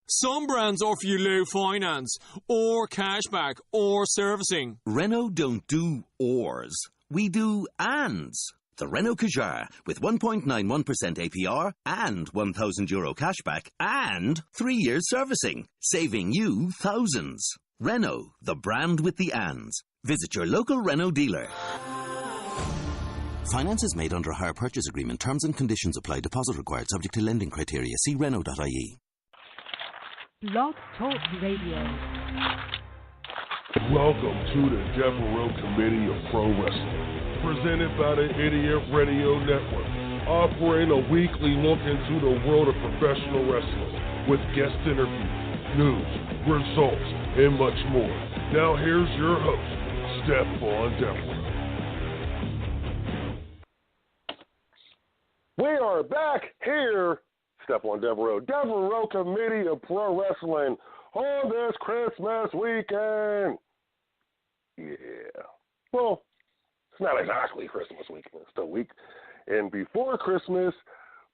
Some brands offer you low finance, or cashback, or servicing. Renault don't do ors. We do ands. The Renault Kadjar with 1.91% APR and €1,000 cashback and 3 years servicing, saving you thousands. Renault, the brand with the ands. Visit your local Renault dealer. Finance is made under a hire purchase agreement. Terms and conditions apply. Deposit required subject to lending criteria. See Renault.ie. Blog Talk Radio. Welcome to the Devereux Committee of Pro Wrestling, presented by the Idiot Radio Network, offering a weekly look into the world of professional wrestling with guest interviews, news, results, and much more. Now here's your host, Stephon Devereux. We are back here, Stephon Devereux, Devereux Committee of Pro Wrestling, on this Christmas weekend. Yeah. Well, it's not exactly Christmas weekend. It's the week and before Christmas,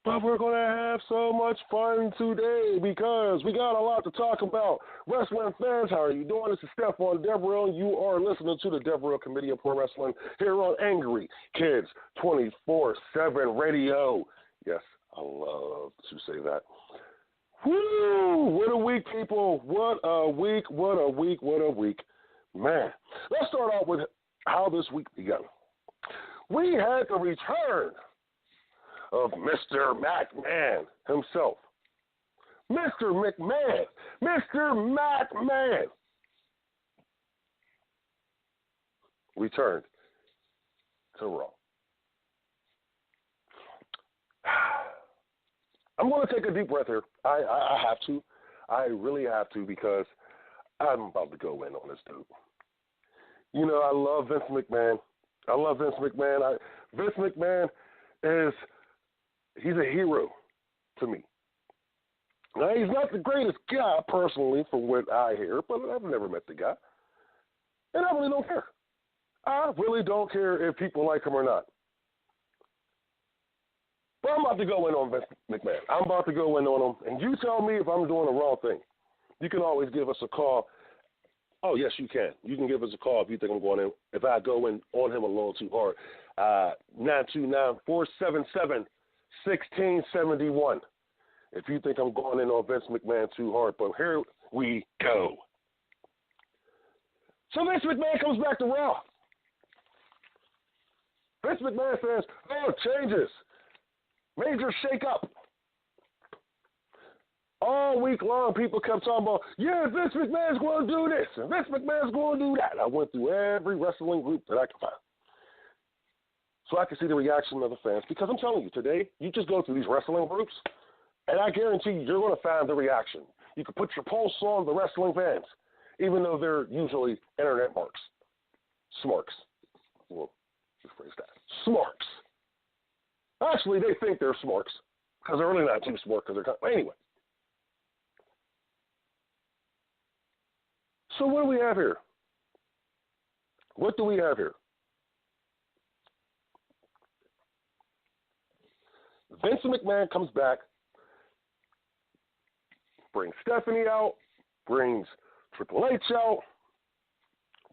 but we're going to have so much fun today because we got a lot to talk about. Wrestling fans, how are you doing? This is Stephon Devereux. You are listening to the Devereux Committee of Pro Wrestling here on Angry Kids 24/7 Radio. Yes, I love to say that. Woo! What a week, people. What a week, what a week, what a week. Man, let's start out with how this week began. We had the return of Mr. McMahon himself. Mr. McMahon. Mr. McMahon returned to Raw. I'm going to take a deep breath here. I have to. I really have to because I'm about to go in on this dude. You know, I love Vince McMahon. Vince McMahon he's a hero to me. Now, he's not the greatest guy personally from what I hear, but I've never met the guy. And I really don't care. I really don't care if people like him or not. But I'm about to go in on Vince McMahon. I'm about to go in on him, and you tell me if I'm doing the wrong thing. You can always give us a call. Oh, yes, you can. You can give us a call if you think I'm going in. If I go in on him a little too hard. 929-477-1671. If you think I'm going in on Vince McMahon too hard. But here we go. So Vince McMahon comes back to Raw. Vince McMahon says, changes. Major shake-up. All week long, people kept talking about, yeah, Vince McMahon's going to do this, and Vince McMahon's going to do that. I went through every wrestling group that I could find. So I could see the reaction of the fans. Because I'm telling you, today, you just go through these wrestling groups, and I guarantee you're going to find the reaction. You can put your pulse on the wrestling fans, even though they're usually internet marks. Smarks. Well, rephrase that. Smarks. Actually, they think they're smarks, because they're really not too smart. Anyway. So what do we have here? What do we have here? Vince McMahon comes back, brings Stephanie out, brings Triple H out,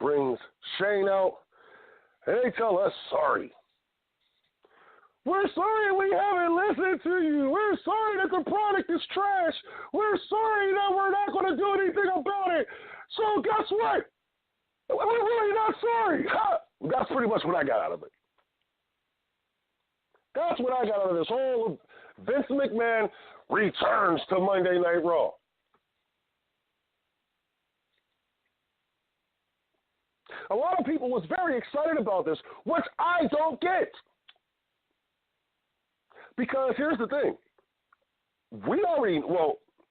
brings Shane out, and they tell us sorry. We're sorry we haven't listened to you. We're sorry that the product is trash. We're sorry that we're not going to do anything about it. So guess what? We're really not sorry. That's pretty much what I got out of it. That's what I got out of this whole Vince McMahon returns to Monday Night Raw. A lot of people was very excited about this, which I don't get. Because here's the thing.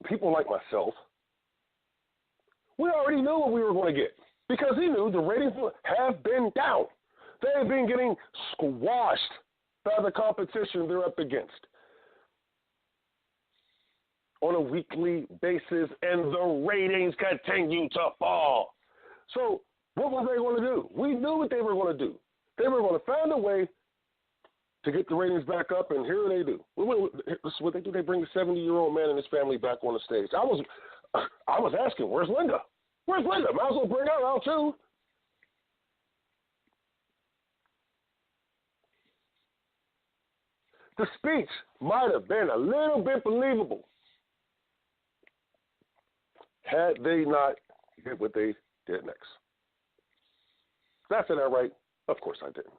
People like myself, we already knew what we were going to get. Because he knew the ratings have been down. They have been getting squashed by the competition they're up against on a weekly basis, and the ratings continue to fall. So what were they going to do? We knew what they were going to do. They were going to find a way to get the ratings back up, and here they do. This is what they do. They bring a 70-year-old man and his family back on the stage. I was asking, where's Linda? Where's Linda? Might as well bring her out too. The speech might have been a little bit believable had they not did what they did next. Did I say that right? Of course I didn't.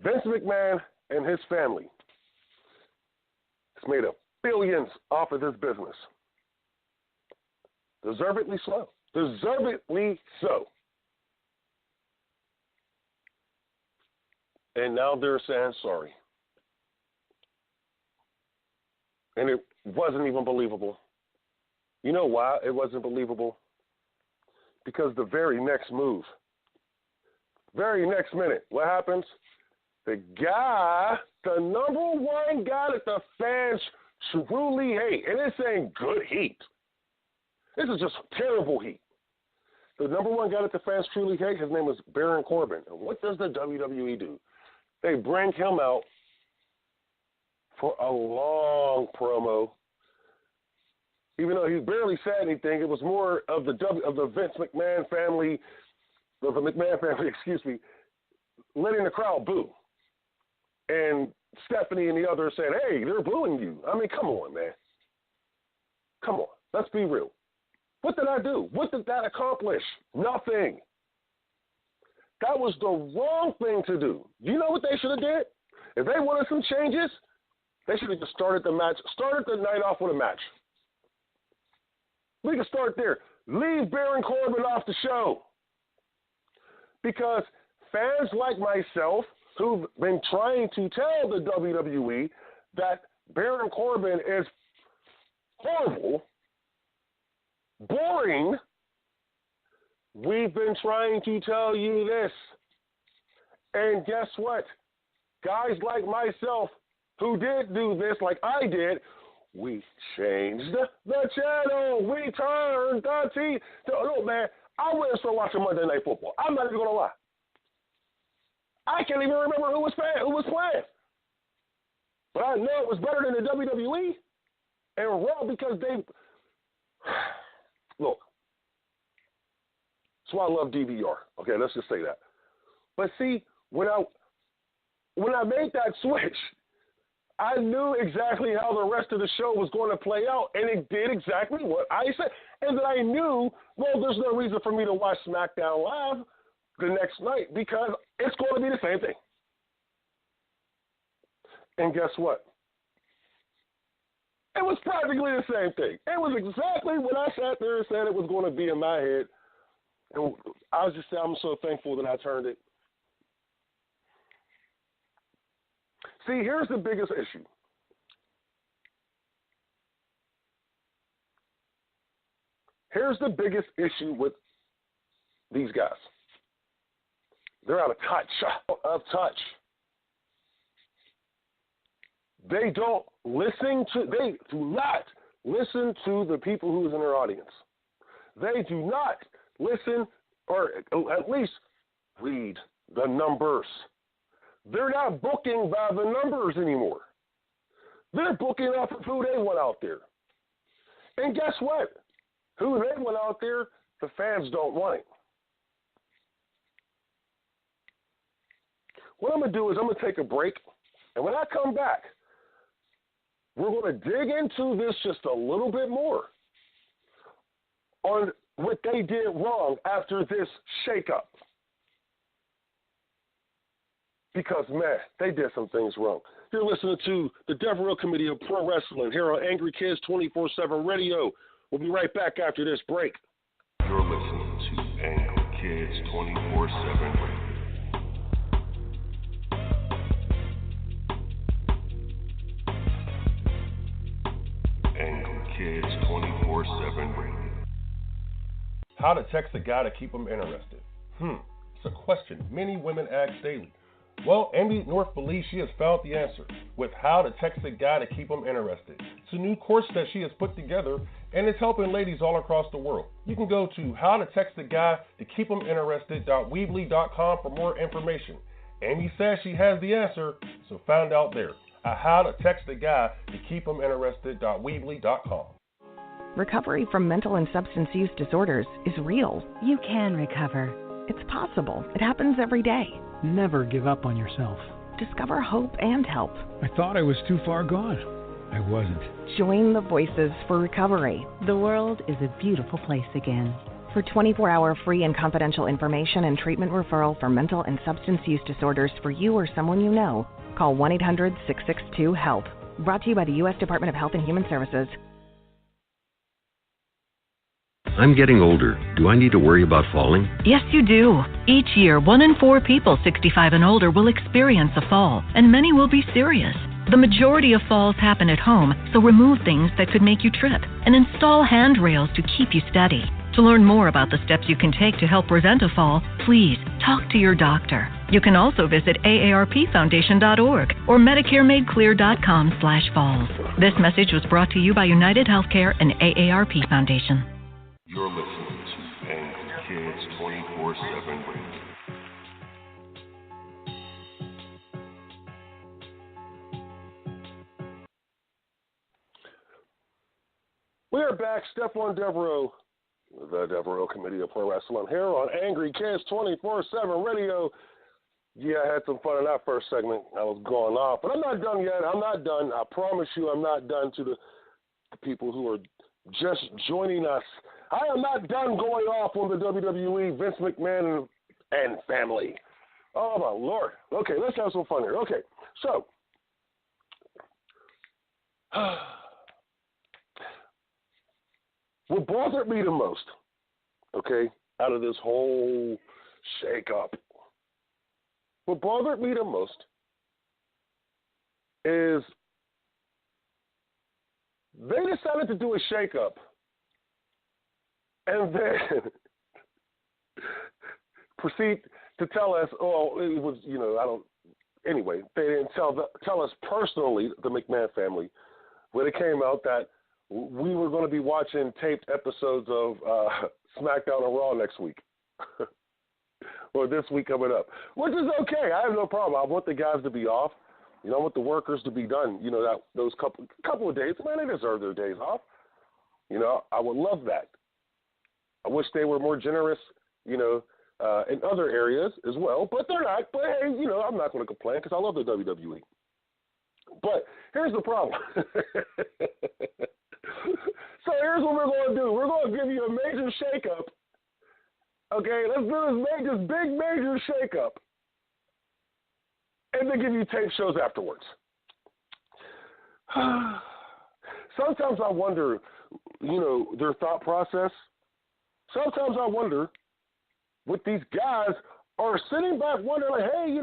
Vince McMahon and his family has made billions off of this business. Deservedly so. Deservedly so. And now they're saying sorry. And it wasn't even believable. You know why it wasn't believable? Because the very next move, very next minute, what happens? The guy, the number one guy that the fans truly hate, and this ain't good heat. This is just terrible heat. The number one guy that the fans truly hate, his name is Baron Corbin. And what does the WWE do? They bring him out for a long promo. Even though he barely said anything, it was more of the Vince McMahon family, letting the crowd boo. And Stephanie and the others said, hey, they're booing you. I mean, come on, man. Come on. Let's be real. What did I do? What did that accomplish? Nothing. That was the wrong thing to do. You know what they should have did? If they wanted some changes, they should have just started the night off with a match. We can start there. Leave Baron Corbin off the show. Because fans like myself who've been trying to tell the WWE that Baron Corbin is horrible, boring, we've been trying to tell you this. And guess what? Guys like myself who did do this like I did, we changed the channel. We turned the TV. Look, man, I went and started watching Monday Night Football. I'm not even going to lie. I can't even remember who was playing. But I know it was better than the WWE and Raw because they – look, that's why I love DVR. Okay, let's just say that. But see, when I made that switch, I knew exactly how the rest of the show was going to play out, and it did exactly what I said. And then I knew, well, there's no reason for me to watch SmackDown Live the next night because it's going to be the same thing. And guess what? It was practically the same thing. It was exactly what I sat there and said it was going to be in my head. And I was just saying, I'm so thankful that I turned it. See, here's the biggest issue. Here's the biggest issue with these guys. They're out of touch. They do not listen to the people who's in their audience. They do not listen or at least read the numbers. They're not booking by the numbers anymore. They're booking off of who they want out there. And guess what? Who they want out there, the fans don't want it. What I'm going to do is I'm going to take a break. And when I come back, we're going to dig into this just a little bit more on what they did wrong after this shakeup. Because, man, they did some things wrong. You're listening to the Devereux Committee of Pro Wrestling here on Angry Kids 24/7 Radio. We'll be right back after this break. You're listening to Angry Kids 24/7 Radio. Angry Kids 24/7 Radio. How to text a guy to keep him interested? It's a question many women ask daily. Well, Amy North believes she has found the answer with How to Text a Guy to Keep Him Interested. It's a new course that she has put together, and it's helping ladies all across the world. You can go to howtotextaguytokeephiminterested.weebly.com for more information. Amy says she has the answer, so find out there. at howtotexttheguy-to-keep-him-interested.weebly.com. Recovery from mental and substance use disorders is real. You can recover. It's possible. It happens every day. Never give up on yourself. Discover hope and help. I thought I was too far gone. I wasn't. Join the Voices for Recovery. The world is a beautiful place again. For 24-hour free and confidential information and treatment referral for mental and substance use disorders for you or someone you know, call 1-800-662-HELP. Brought to you by the U.S. Department of Health and Human Services. I'm getting older. Do I need to worry about falling? Yes, you do. Each year, 1 in 4 people 65 and older will experience a fall, and many will be serious. The majority of falls happen at home, so remove things that could make you trip and install handrails to keep you steady. To learn more about the steps you can take to help prevent a fall, please talk to your doctor. You can also visit aarpfoundation.org or medicaremadeclear.com/falls. This message was brought to you by United Healthcare and AARP Foundation. You're listening to Angry Kids 24/7 Radio. We are back, Stephon Devereux, the Devereux Committee of Pro Wrestling, here on Angry Kids 24/7 Radio. Yeah, I had some fun in that first segment. I was going off, but I'm not done yet. I'm not done. I promise you I'm not done. To the people who are just joining us, I am not done going off on the WWE, Vince McMahon and family. Oh, my Lord. Okay, let's have some fun here. Okay, so what bothered me the most, okay, out of this whole shake-up, what bothered me the most is they decided to do a shake-up and then proceed to tell us, oh, it was, anyway, they didn't tell us personally, the McMahon family, when it came out that we were going to be watching taped episodes of SmackDown and Raw next week, or this week coming up, which is okay. I have no problem. I want the guys to be off. I want the workers to be done. That those couple of days, man, they deserve their days off. I would love that. I wish they were more generous, in other areas as well, but they're not. But hey, I'm not going to complain because I love the WWE. But here's the problem. So here's what we're going to do. We're going to give you a major shakeup. Okay, let's do this big major shakeup, and then give you tape shows afterwards. Sometimes I wonder, their thought process. Sometimes I wonder what these guys are sitting back wondering, like, hey,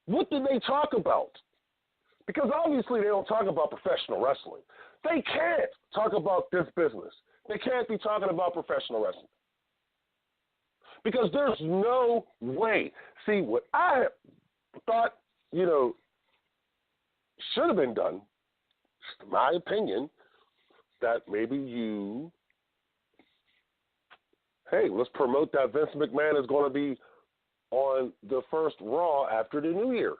what did they talk about? Because obviously they don't talk about professional wrestling. They can't talk about this business. They can't be talking about professional wrestling. Because there's no way. See, what I thought, should have been done, just my opinion, that maybe let's promote that Vince McMahon is going to be on the first Raw after the New Year.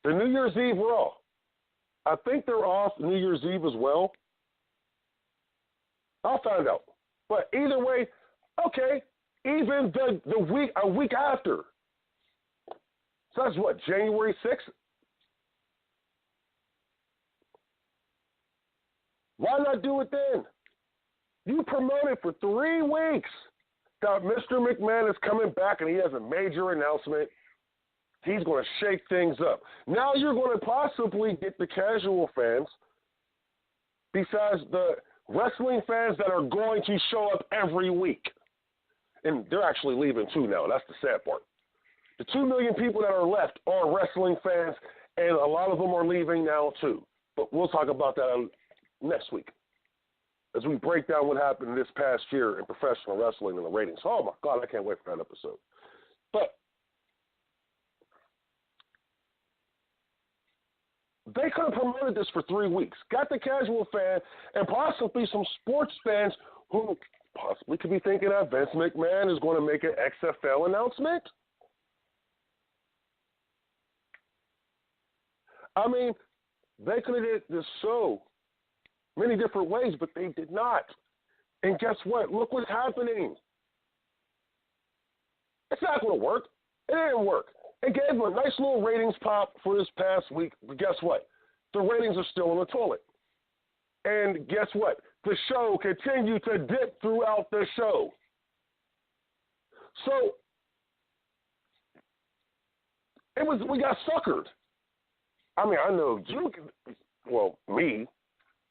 The New Year's Eve Raw. I think they're off New Year's Eve as well. I'll find out. But either way, okay, even a week after. So that's what, January 6th? Why not do it then? You promoted for 3 weeks that Mr. McMahon is coming back and he has a major announcement. He's going to shake things up. Now you're going to possibly get the casual fans, besides the wrestling fans that are going to show up every week. And they're actually leaving too now. That's the sad part. The 2 million people that are left are wrestling fans, and a lot of them are leaving now too. But we'll talk about that next week as we break down what happened this past year in professional wrestling and the ratings. Oh, my God, I can't wait for that episode. But they could have promoted this for 3 weeks, got the casual fan and possibly some sports fans who possibly could be thinking that Vince McMahon is going to make an XFL announcement. I mean, they could have did this so many different ways, but they did not. And guess what? Look what's happening. It's not going to work. It didn't work. It gave them a nice little ratings pop for this past week, but guess what? The ratings are still in the toilet. And guess what? The show continued to dip throughout the show. So we got suckered. I mean, I know you, well, me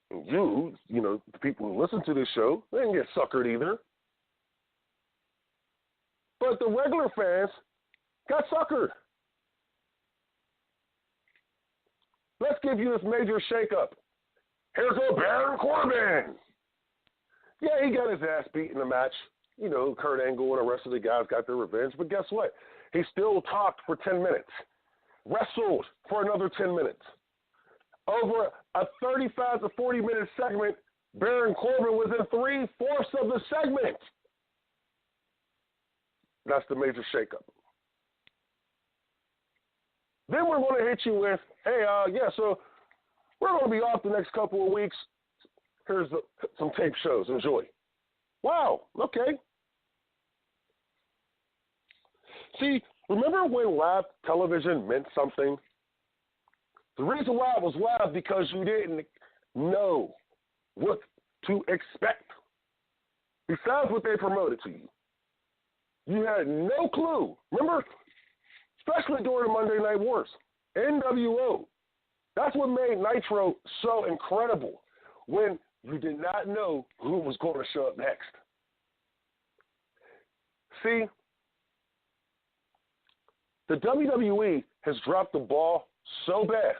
and you know, the people who listen to this show, they didn't get suckered either. But the regular fans got suckered. Let's give you this major shakeup. Here goes Baron Corbin. Yeah, he got his ass beat in the match. You know, Kurt Angle and the rest of the guys got their revenge. But guess what? He still talked for 10 minutes. Wrestled for another 10 minutes. Over a 35 to 40-minute segment, Baron Corbin was in 3/4 of the segment. That's the major shakeup. Then we're going to hit you with, hey, so we're going to be off the next couple of weeks. Here's some tape shows. Enjoy. Wow, okay. See, remember when live television meant something? The reason why it was live because you didn't know what to expect. Besides what they promoted to you. You had no clue. Remember, especially during the Monday Night Wars, NWO. That's what made Nitro so incredible, when you did not know who was going to show up next. See, the WWE has dropped the ball so bad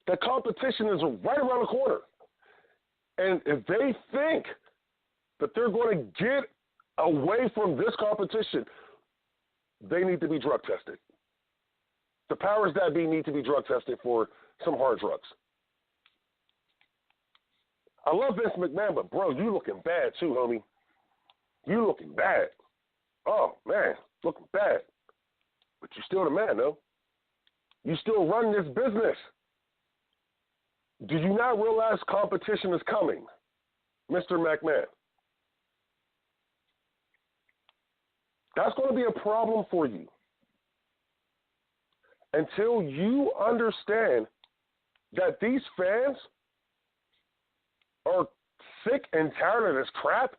that competition is right around the corner. And if they think that they're going to get away from this competition, they need to be drug tested. The powers that be need to be drug tested for some hard drugs. I love Vince McMahon, but bro, you looking bad too, homie. You looking bad. Oh man, looking bad. But you still the man, though. You still run this business. Do you not realize competition is coming, Mr. McMahon? That's going to be a problem for you. Until you understand that these fans are sick and tired of this crap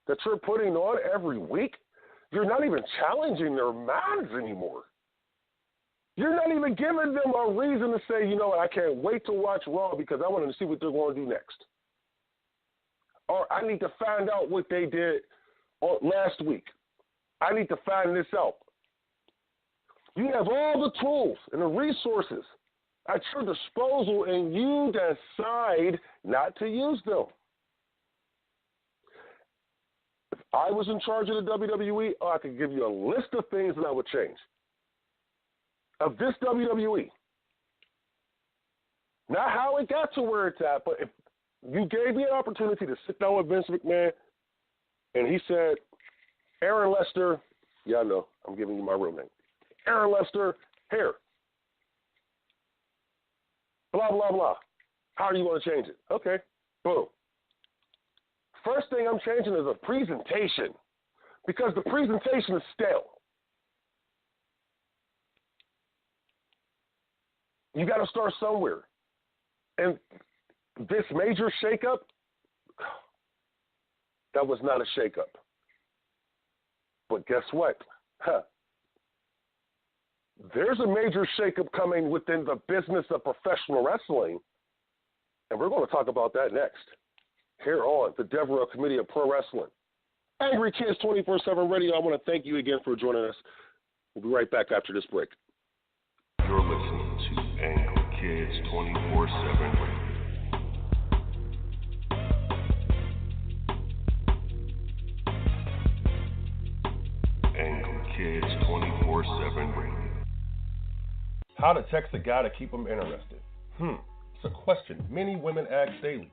that you're putting on every week, you're not even challenging their minds anymore. You're not even giving them a reason to say, you know what, I can't wait to watch Raw because I want to see what they're going to do next. Or I need to find out what they did last week. I need to find this out. You have all the tools and the resources at your disposal, and you decide not to use them. If I was in charge of the WWE, I could give you a list of things that I would change. Of this WWE. Not how it got to where it's at, but if you gave me an opportunity to sit down with Vince McMahon and he said, Aaron Lester, yeah, I know, I'm giving you my real name. Aaron Lester, here. Blah, blah, blah. How are you going to change it? Okay, boom. First thing I'm changing is a presentation because the presentation is stale. You got to start somewhere. And this major shakeup, that was not a shakeup. But guess what? There's a major shakeup coming within the business of professional wrestling, and we're going to talk about that next. Here on the Devereux Committee of Pro Wrestling. Angry Kids 24/7 Radio, I want to thank you again for joining us. We'll be right back after this break. You're listening to Angry Kids 24/7 Radio. Angry Kids 24/7 Radio. How to text a guy to keep him interested? It's a question many women ask daily.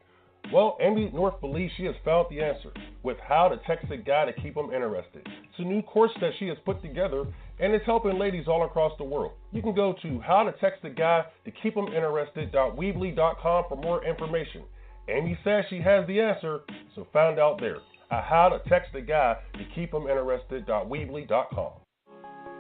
Well, Amy North believes she has found the answer with How to Text a Guy to Keep Him Interested. It's a new course that she has put together, and it's helping ladies all across the world. You can go to howtotextaguy.weebly.com for more information. Amy says she has the answer, so find out there at howtotextaguy.weebly.com.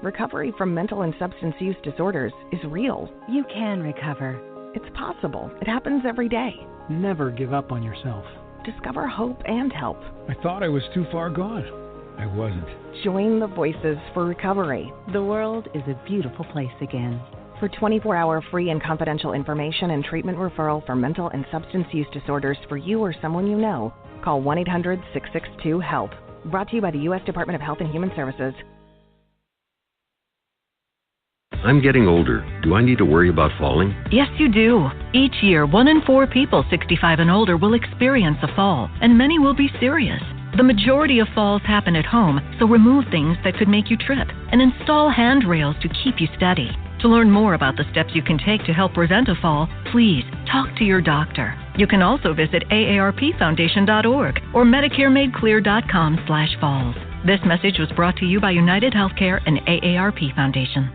Recovery from mental and substance use disorders is real. You can recover. It's possible. It happens every day. Never give up on yourself. Discover hope and help. I thought I was too far gone. I wasn't. Join the Voices for Recovery. The world is a beautiful place again. For 24-hour free and confidential information and treatment referral for mental and substance use disorders for you or someone you know, call 1-800-662-HELP. Brought to you by the U.S. Department of Health and Human Services. I'm getting older. Do I need to worry about falling? Yes, you do. Each year, 1 in 4 people 65 and older will experience a fall, and many will be serious. The majority of falls happen at home, so remove things that could make you trip and install handrails to keep you steady. To learn more about the steps you can take to help prevent a fall, please talk to your doctor. You can also visit aarpfoundation.org or medicaremadeclear.com/falls. This message was brought to you by United Healthcare and AARP Foundation.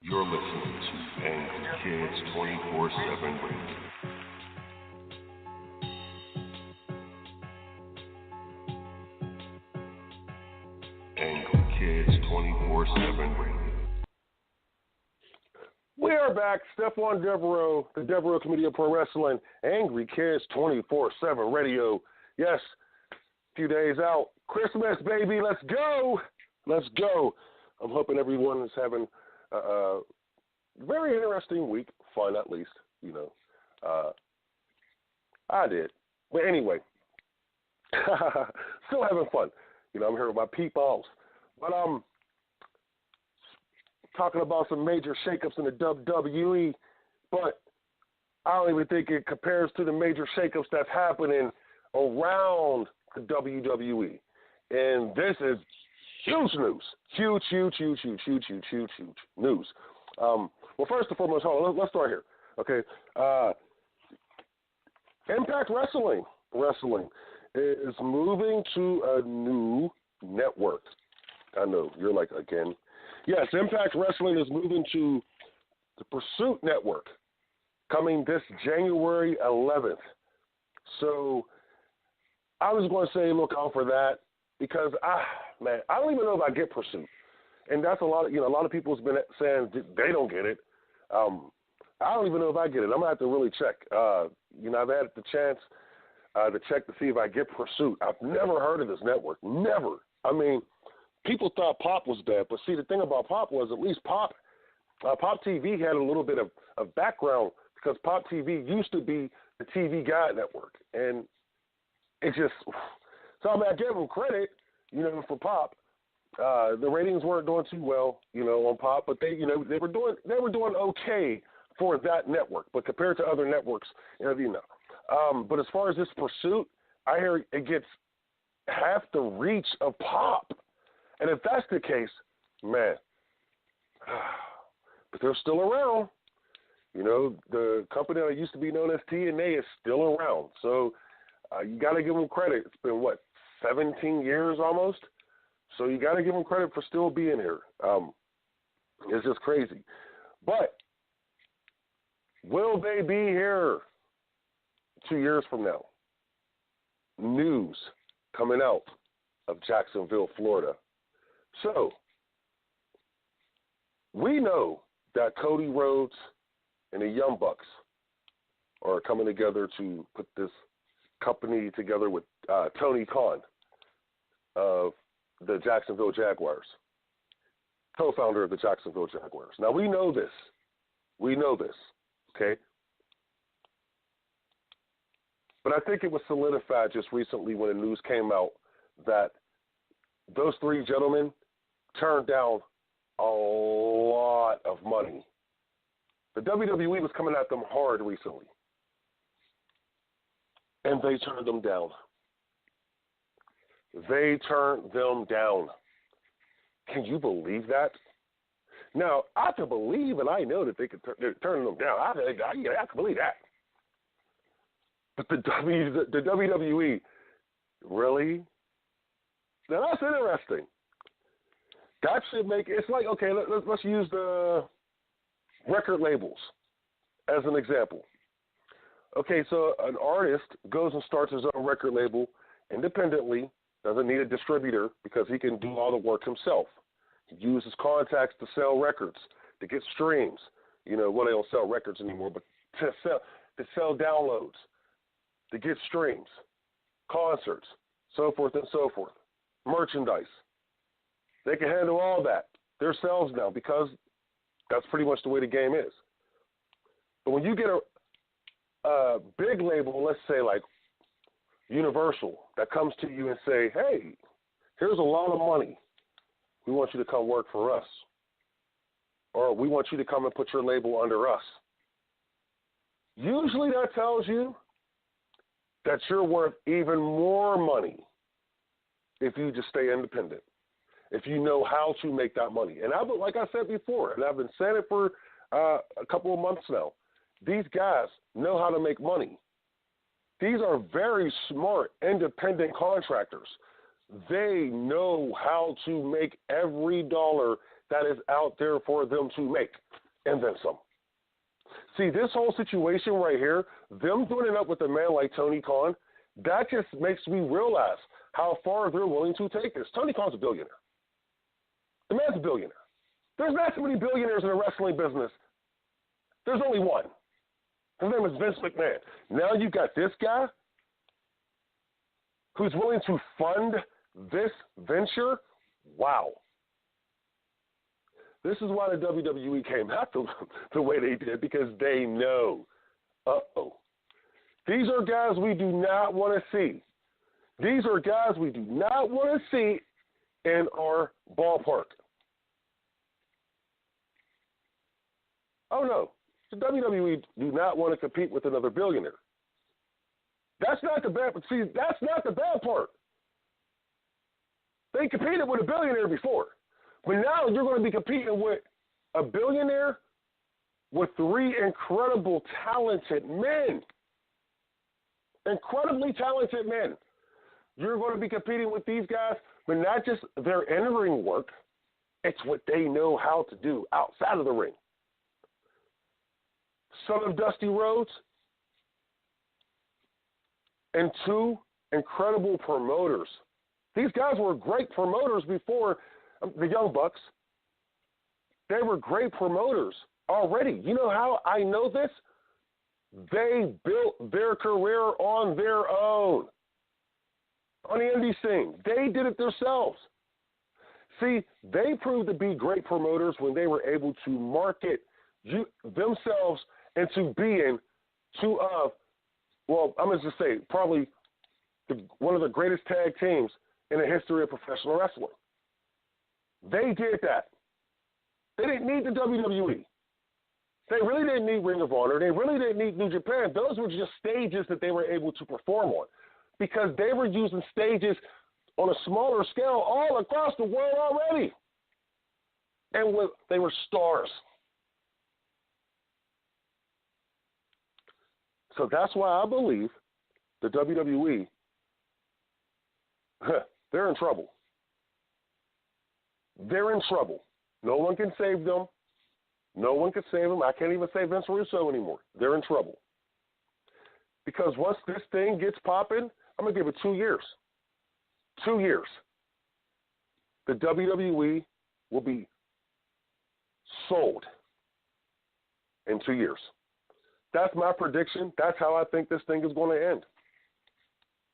You're listening to Angry Kids 24/7 Radio. Angry Kids 24/7 Radio. We are back. Stephon Devereux, the Devereux Committee of Pro Wrestling, Angry Kids 24/7 Radio. Yes, a few days out. Christmas, baby. Let's go. Let's go. I'm hoping everyone is having a very interesting week. Fun, at least. You know, I did. But anyway, still having fun. You know, I'm here with my peoples. But talking about some major shakeups in the WWE, but I don't even think it compares to the major shakeups that's happening around the WWE. And this is huge news. Huge news. Well, first and foremost, hold on, let's start here. Okay. Impact Wrestling is moving to a new network. I know, you're like, again. Yes, Impact Wrestling is moving to the Pursuit Network coming this January 11th. So I was going to say look out for that because, I don't even know if I get Pursuit. And that's a lot of people have been saying they don't get it. I don't even know if I get it. I'm going to have to really check. I've had the chance to check to see if I get Pursuit. I've never heard of this network. Never. I mean, people thought Pop was bad, but see, the thing about Pop was at least Pop TV had a little bit of background because Pop TV used to be the TV Guide network, and it just so I give them credit, for Pop. The ratings weren't doing too well, on Pop, but they were doing okay for that network, but compared to other networks, But as far as this Pursuit, I hear it gets half the reach of Pop. And if that's the case, man, but they're still around. The company that used to be known as TNA is still around. So you got to give them credit. It's been, 17 years almost? So you got to give them credit for still being here. It's just crazy. But will they be here 2 years from now? News coming out of Jacksonville, Florida. So, we know that Cody Rhodes and the Young Bucks are coming together to put this company together with Tony Khan of the Jacksonville Jaguars, co-founder of the Jacksonville Jaguars. Now, we know this, okay? But I think it was solidified just recently when the news came out that those three gentlemen turned down a lot of money. The WWE was coming at them hard recently, and they turned them down. Can you believe that? Now, I can believe, and I know that they could turn them down. I can believe that. But the WWE, really? Now that's interesting. That should make it's like, okay, let's use the record labels as an example. Okay, so an artist goes and starts his own record label independently, doesn't need a distributor because he can do all the work himself. He uses contacts to sell records, to get streams. They don't sell records anymore, but to sell downloads, to get streams, concerts, so forth and so forth, merchandise. They can handle all that themselves now because that's pretty much the way the game is. But when you get a big label, let's say like Universal, that comes to you and say, hey, here's a lot of money. We want you to come work for us. Or we want you to come and put your label under us. Usually that tells you that you're worth even more money if you just stay independent, if you know how to make that money. And like I said before, and I've been saying it for a couple of months now, these guys know how to make money. These are very smart, independent contractors. They know how to make every dollar that is out there for them to make, and then some. See, this whole situation right here, them doing it up with a man like Tony Khan, that just makes me realize how far they're willing to take this. Tony Khan's a billionaire. The man's a billionaire. There's not so many billionaires in the wrestling business. There's only one. His name is Vince McMahon. Now you got this guy who's willing to fund this venture. Wow. This is why the WWE came out the way they did, because they know, these are guys we do not want to see. These are guys we do not want to see in our ballpark. Oh, no. The WWE do not want to compete with another billionaire. That's not the bad part. They competed with a billionaire before. But now you're going to be competing with a billionaire with three incredible, talented men. Incredibly talented men. You're going to be competing with these guys, but not just their in-ring work. It's what they know how to do outside of the ring. Son of Dusty Rhodes and two incredible promoters. These guys were great promoters before the Young Bucks. They were great promoters already. You know how I know this? They built their career on their own, on the indie scene. They did it themselves. See, they proved to be great promoters when they were able to market themselves into being two of, well, I'm going to just say, probably one of the greatest tag teams in the history of professional wrestling. They did that. They didn't need the WWE. They really didn't need Ring of Honor. They really didn't need New Japan. Those were just stages that they were able to perform on because they were using stages on a smaller scale all across the world already. And they were stars. So that's why I believe the WWE, they're in trouble. They're in trouble. No one can save them. No one can save them. I can't even say Vince Russo anymore. They're in trouble. Because once this thing gets popping, I'm going to give it 2 years. 2 years. The WWE will be sold in 2 years. That's my prediction. That's how I think this thing is going to end.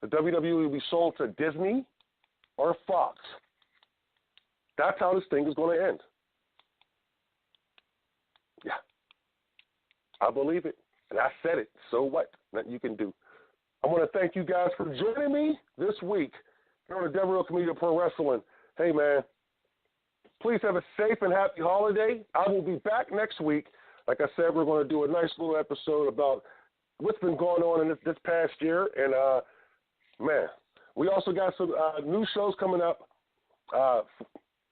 The WWE will be sold to Disney or Fox. That's how this thing is going to end. Yeah. I believe it. And I said it. So what? Nothing you can do. I want to thank you guys for joining me this week here on the Devereux Committee Pro Wrestling. Hey, man, please have a safe and happy holiday. I will be back next week. Like I said, we're going to do a nice little episode about what's been going on in this past year. And, man, we also got some new shows coming up.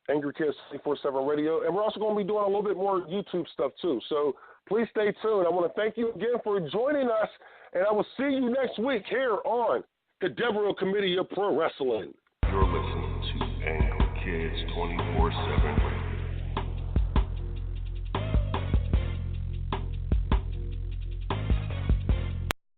Angry Kids 24/7 Radio. And we're also going to be doing a little bit more YouTube stuff, too. So Please stay tuned. I want to thank you again for joining us, and I will see you next week here on the Devereux Committee of Pro Wrestling. You're listening to Angry Kids 24/7.